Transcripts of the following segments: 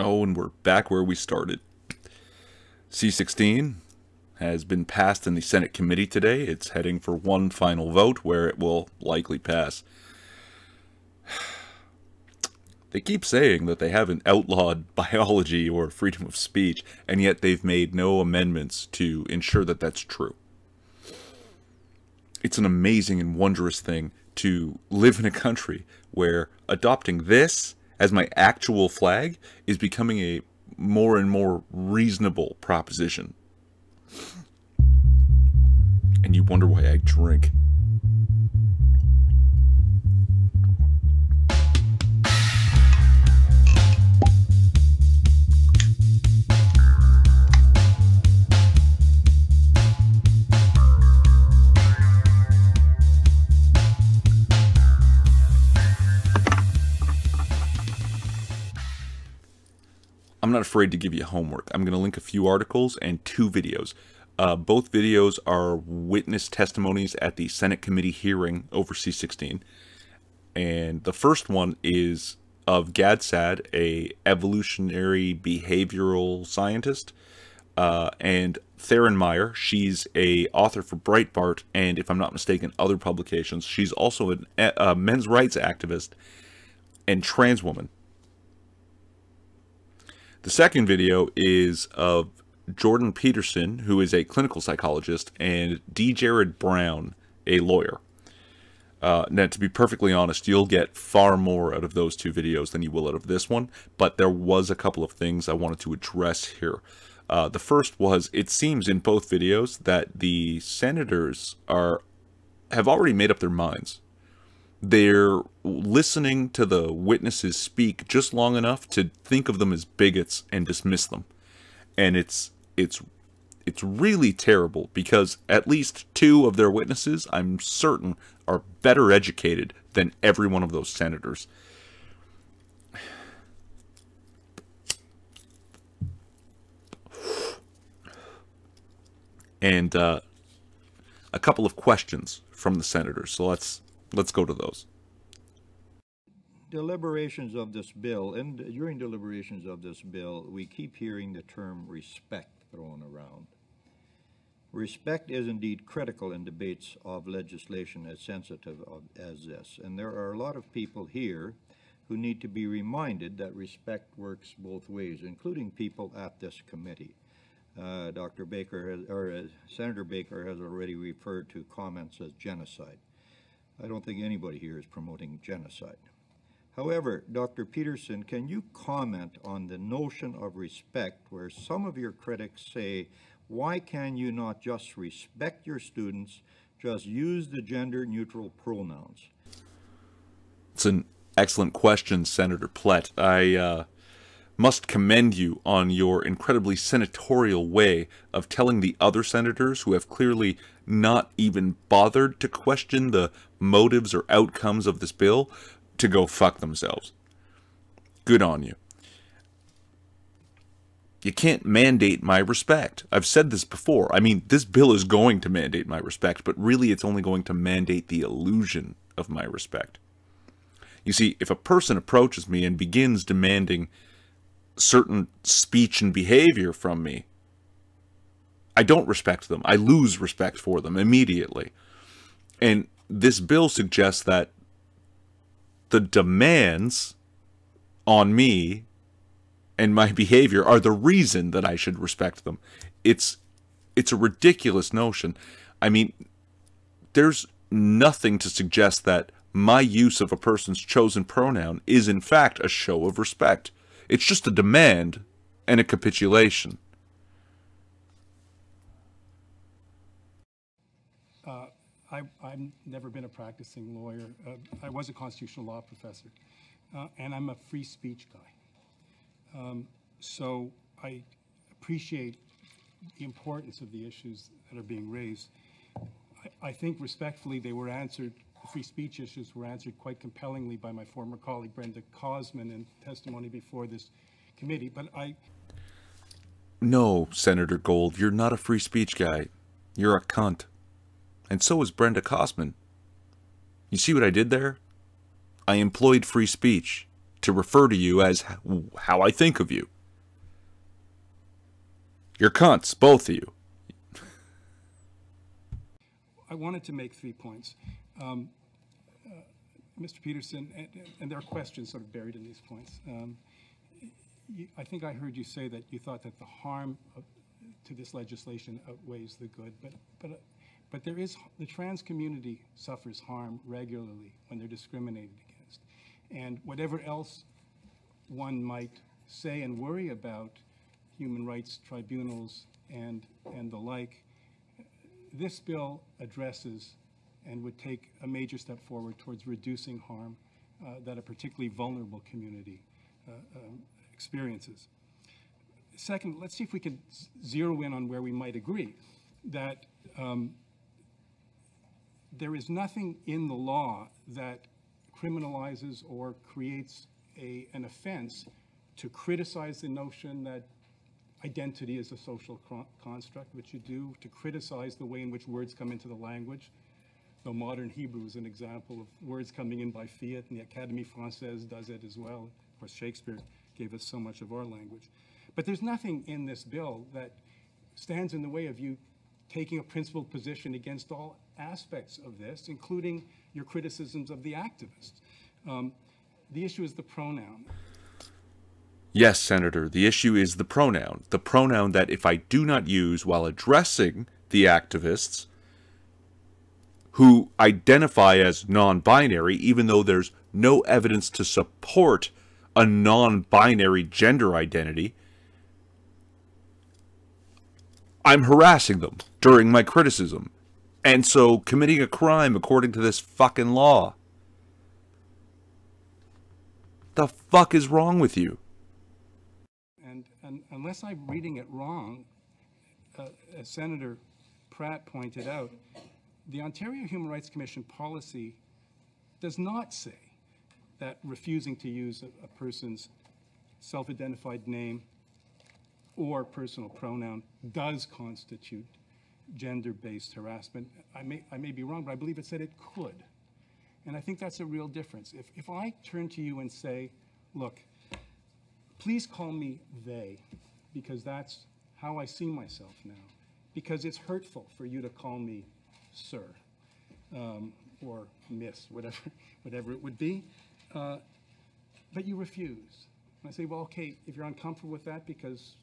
Oh, and we're back where we started. C-16 has been passed in the Senate committee today. It's heading for one final vote where it will likely pass. They keep saying that they haven't outlawed biology or freedom of speech, and yet they've made no amendments to ensure that that's true. It's an amazing and wondrous thing to live in a country where adopting this as my actual flag is becoming a more and more reasonable proposition. And you wonder why I drink. I'm not afraid to give you homework. I'm going to link a few articles and 2 videos. Both videos are witness testimonies at the Senate committee hearing over C-16. And the first one is of Gadsad, a evolutionary behavioral scientist, and Theron Meyer. She's a author for Breitbart, and if I'm not mistaken, other publications. She's also a men's rights activist and trans woman. The second video is of Jordan Peterson, who is a clinical psychologist, and D. Jared Brown, a lawyer. Now, to be perfectly honest, you'll get far more out of those 2 videos than you will out of this one, but there was a couple of things I wanted to address here. The first was, it seems in both videos that the senators have already made up their minds. They're listening to the witnesses speak just long enough to think of them as bigots and dismiss them. And it's really terrible, because at least 2 of their witnesses, I'm certain, are better educated than every one of those senators. And a couple of questions from the senators. So let's go to those. Deliberations of this bill, and during deliberations of this bill, we keep hearing the term respect thrown around. Respect is indeed critical in debates of legislation as sensitive as this, and there are a lot of people here who need to be reminded that respect works both ways, including people at this committee. Senator Baker has already referred to comments as genocide. I don't think anybody here is promoting genocide. However, Dr. Peterson, can you comment on the notion of respect, where some of your critics say, why can you not just respect your students, just use the gender-neutral pronouns? It's an excellent question, Senator Plett. I must commend you on your incredibly senatorial way of telling the other senators who have clearly not even bothered to question the motives or outcomes of this bill to go fuck themselves. Good on you. You can't mandate my respect. I've said this before. I mean, this bill is going to mandate my respect, but really it's only going to mandate the illusion of my respect. You see, if a person approaches me and begins demanding certain speech and behavior from me, I don't respect them. I lose respect for them immediately. And this bill suggests that the demands on me and my behavior are the reason that I should respect them. It's a ridiculous notion. I mean, there's nothing to suggest that my use of a person's chosen pronoun is in fact a show of respect. It's just a demand and a capitulation. I've never been a practicing lawyer. I was a constitutional law professor, and I'm a free speech guy. So I appreciate the importance of the issues that are being raised. I think respectfully they were answered, the free speech issues were answered quite compellingly by my former colleague Brenda Cosman in testimony before this committee, but No, Senator Gold, you're not a free speech guy. You're a cunt. And so is Brenda Cosman. You see what I did there? I employed free speech. to refer to you as how I think of you. You're cunts, both of you. I wanted to make 3 points. Mr. Peterson, and there are questions sort of buried in these points. I think I heard you say that you thought that the harm to this legislation outweighs the good, but there is, the trans community suffers harm regularly when they're discriminated against. And whatever else one might say and worry about human rights tribunals and the like, this bill addresses and would take a major step forward towards reducing harm that a particularly vulnerable community experiences. Second, let's see if we can zero in on where we might agree, that there is nothing in the law that criminalizes or creates an offense to criticize the notion that identity is a social construct, which you do, to criticize the way in which words come into the language. Though modern Hebrew is an example of words coming in by fiat, and the Académie Française does it as well. Of course, Shakespeare gave us so much of our language. But there's nothing in this bill that stands in the way of you taking a principled position against all aspects of this, including your criticisms of the activists. The issue is the pronoun. Yes, Senator, the issue is the pronoun. The pronoun that if I do not use while addressing the activists who identify as non-binary, even though there's no evidence to support a non-binary gender identity, I'm harassing them during my criticism, and so committing a crime according to this fucking law. The fuck is wrong with you? And unless I'm reading it wrong, as Senator Pratt pointed out, the Ontario Human Rights Commission policy does not say that refusing to use a person's self-identified name or personal pronoun does constitute gender-based harassment. I may be wrong, but I believe it said it could. And I think that's a real difference. If I turn to you and say, look, please call me they, because that's how I see myself now, because it's hurtful for you to call me sir, or miss, whatever it would be, but you refuse. And I say, well, okay, if you're uncomfortable with that because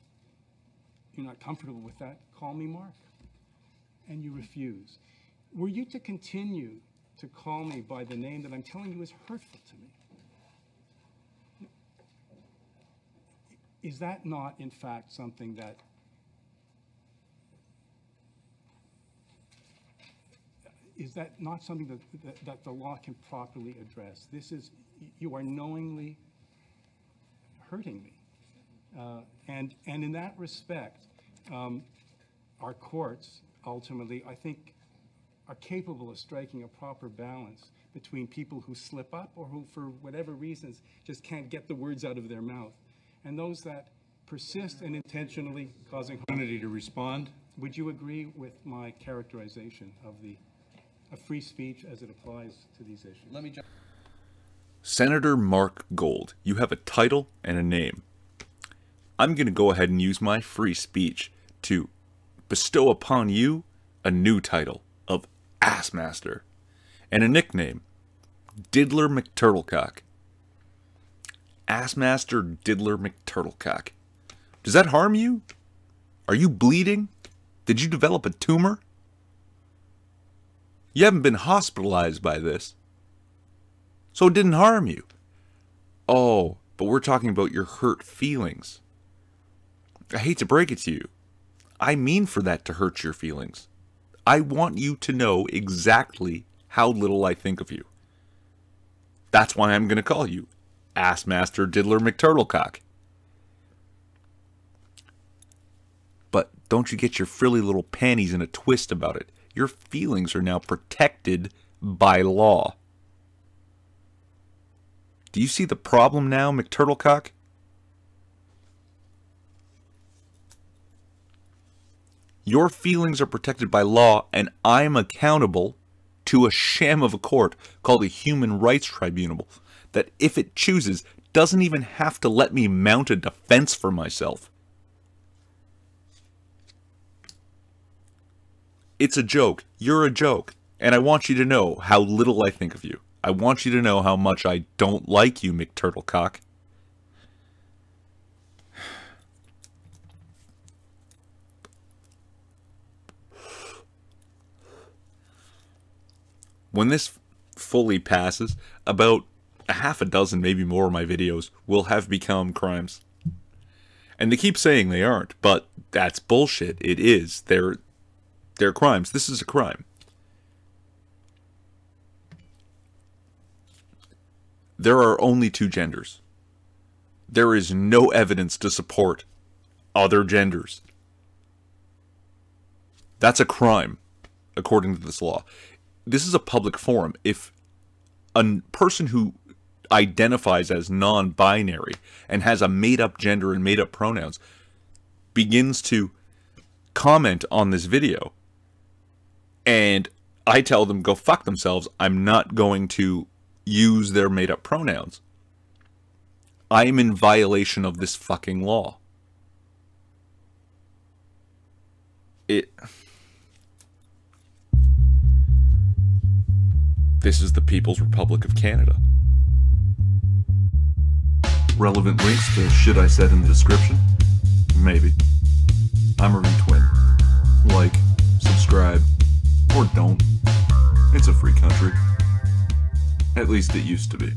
you're not comfortable with that, call me Mark. And you refuse. Were you to continue to call me by the name that I'm telling you is hurtful to me, is that not, in fact, something that that the law can properly address? This is, you are knowingly hurting me. And in that respect, our courts ultimately, I think, are capable of striking a proper balance between people who slip up or who, for whatever reasons, just can't get the words out of their mouth, and those that persist in intentionally causing harm. To respond. Would you agree with my characterization of free speech as it applies to these issues? Let me jump. Senator Mark Gold, you have a title and a name. I'm going to go ahead and use my free speech to bestow upon you a new title of Assmaster and a nickname, Diddler McTurtlecock. Assmaster Diddler McTurtlecock. Does that harm you? Are you bleeding? Did you develop a tumor? You haven't been hospitalized by this, so it didn't harm you. Oh, but we're talking about your hurt feelings. I hate to break it to you. I mean for that to hurt your feelings. I want you to know exactly how little I think of you. That's why I'm going to call you Assmaster Diddler McTurtlecock. But don't you get your frilly little panties in a twist about it. Your feelings are now protected by law. Do you see the problem now, McTurtlecock? Your feelings are protected by law, and I'm accountable to a sham of a court called a Human Rights Tribunal that, if it chooses, doesn't even have to let me mount a defense for myself. It's a joke. You're a joke. And I want you to know how little I think of you. I want you to know how much I don't like you, McTurtlecock. When this fully passes, about a half a dozen, maybe more of my videos will have become crimes. And they keep saying they aren't, but that's bullshit. It is. They're crimes. This is a crime. There are only two genders. There is no evidence to support other genders. That's a crime, according to this law. This is a public forum. If a person who identifies as non-binary and has a made-up gender and made-up pronouns begins to comment on this video, and I tell them go fuck themselves, I'm not going to use their made-up pronouns, I am in violation of this fucking law. This is the People's Republic of Canada. Relevant links to shit I said in the description? Maybe. I'm a retwin. Like, subscribe, or don't. It's a free country. At least it used to be.